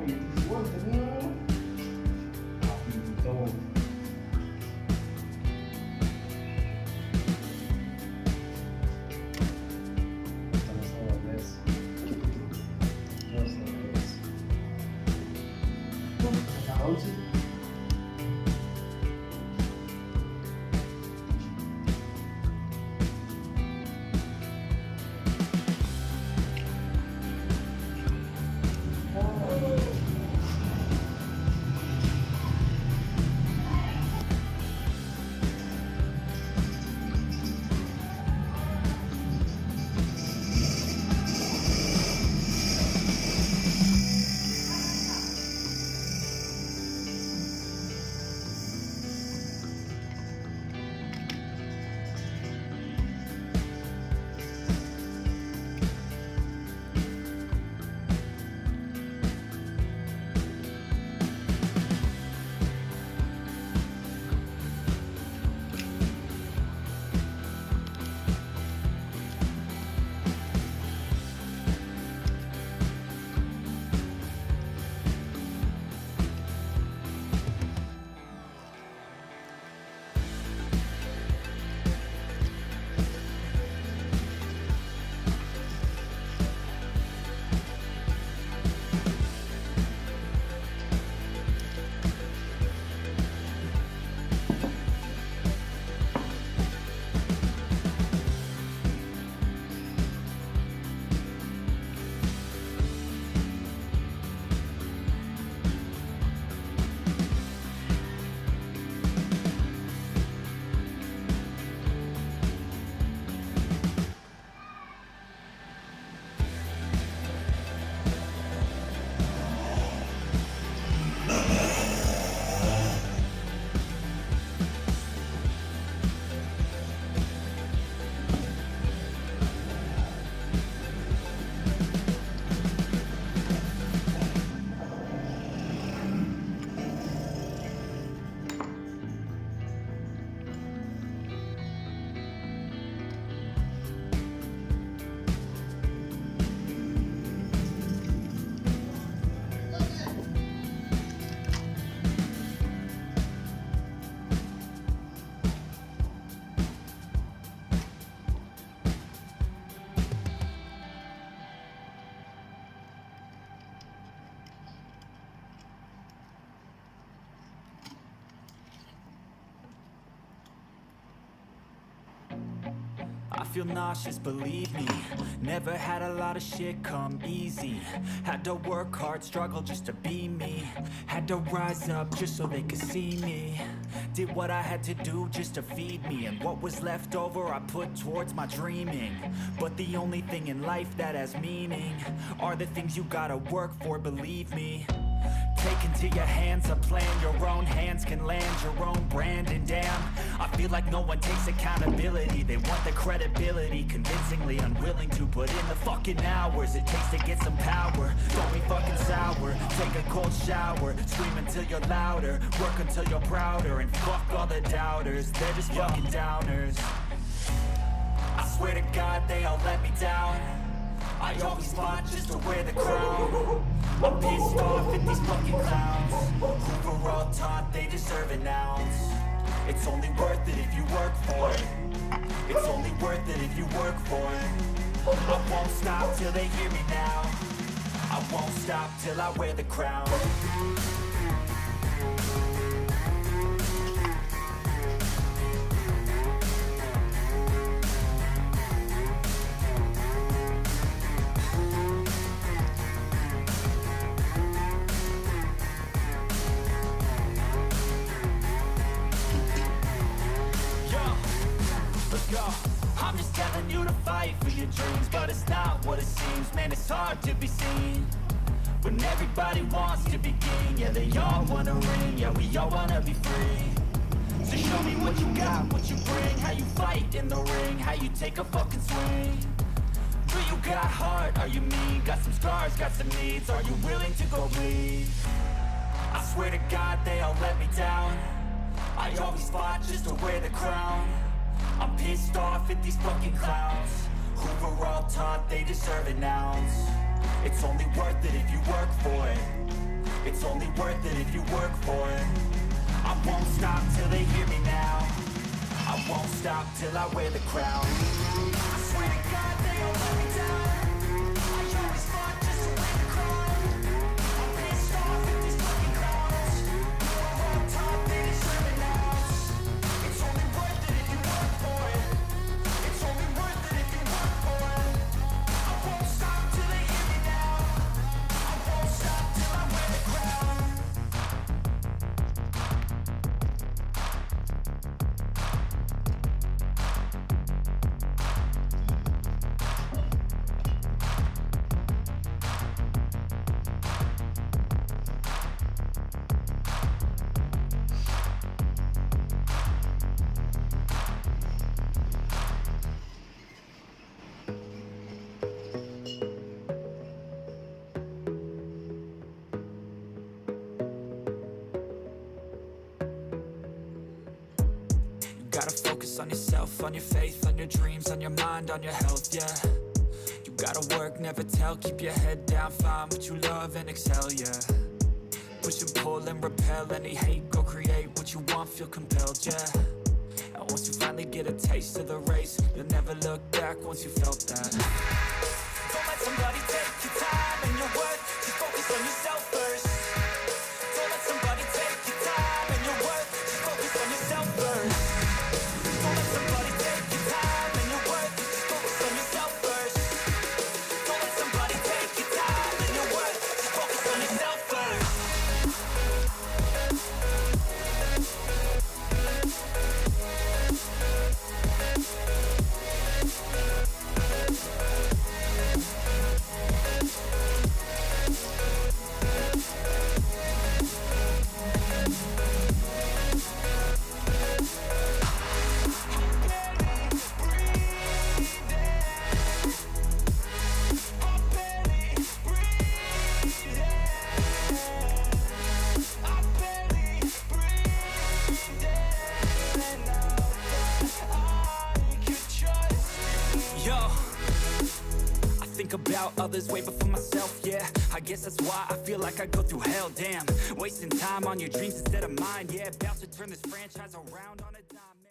tenía a pintón. Vamos a darles. Vamos a darles. La 11. I feel nauseous, believe me. Never had a lot of shit come easy. Had to work hard, struggle just to be me. Had to rise up just so they could see me. Did what I had to do just to feed me. And what was left over I put towards my dreaming. But the only thing in life that has meaning are the things you gotta work for, believe me. Take into your hands a plan. Your own hands can land your own brand. And damn, I feel like no one takes accountability. They want the credibility, convincingly unwilling to put in the fucking hours it takes to get some power. Don't be fucking sour, take a cold shower. Scream until you're louder, work until you're prouder. And fuck all the doubters, they're just fucking downers. I swear to God they all let me down. I always fought just to wear the crown. I'm pissed off at these fucking clowns who were all taught they deserve an ounce. It's only worth it if you work for it. It's only worth it if you work for it. I won't stop till they hear me now. I won't stop till I wear the crown. I'm just telling you to fight for your dreams, but it's not what it seems. Man, it's hard to be seen when everybody wants to be king. Yeah, they all wanna ring, yeah, we all wanna be free. So show me what you got, what you bring, how you fight in the ring, how you take a fucking swing. Do you got heart, are you mean? Got some scars, got some needs, are you willing to go bleed? I swear to God they all let me down. I always fought just to wear the crown. I'm pissed off at these fucking clowns who were all taught they deserve an ounce. It's only worth it if you work for it. worth it if you work for it. I won't stop till they hear me now. I won't stop till I wear the crown. I swear to God they all let me down. I always fought just to win the crown. I'm pissed off at these fucking clowns. We're on top, they deserve it now. It's only worth it if you work for it. It's only worth it if you work for it. I won't stop till they hear me now. I won't stop till I wear the crown. Gotta focus on yourself, on your faith, on your dreams, on your mind, on your health, yeah. You gotta work, never tell, keep your head down, find what you love and excel, yeah. Push and pull and repel any hate, go create what you want, feel compelled, yeah. And once you finally get a taste of the race, you'll never look back once you felt that. Don't let somebody take your time and your worth, just focus on yourself first. Don't let somebody take your time and your worth, just focus on yourself first. Don't let somebody take your time and your worth, just focus on yourself first. Don't let somebody take your time and your worth, just focus on yourself first. Think about others way before myself, yeah. I guess that's why I feel like I go through hell, damn. Wasting time on your dreams instead of mine, yeah. About to turn this franchise around on a dime.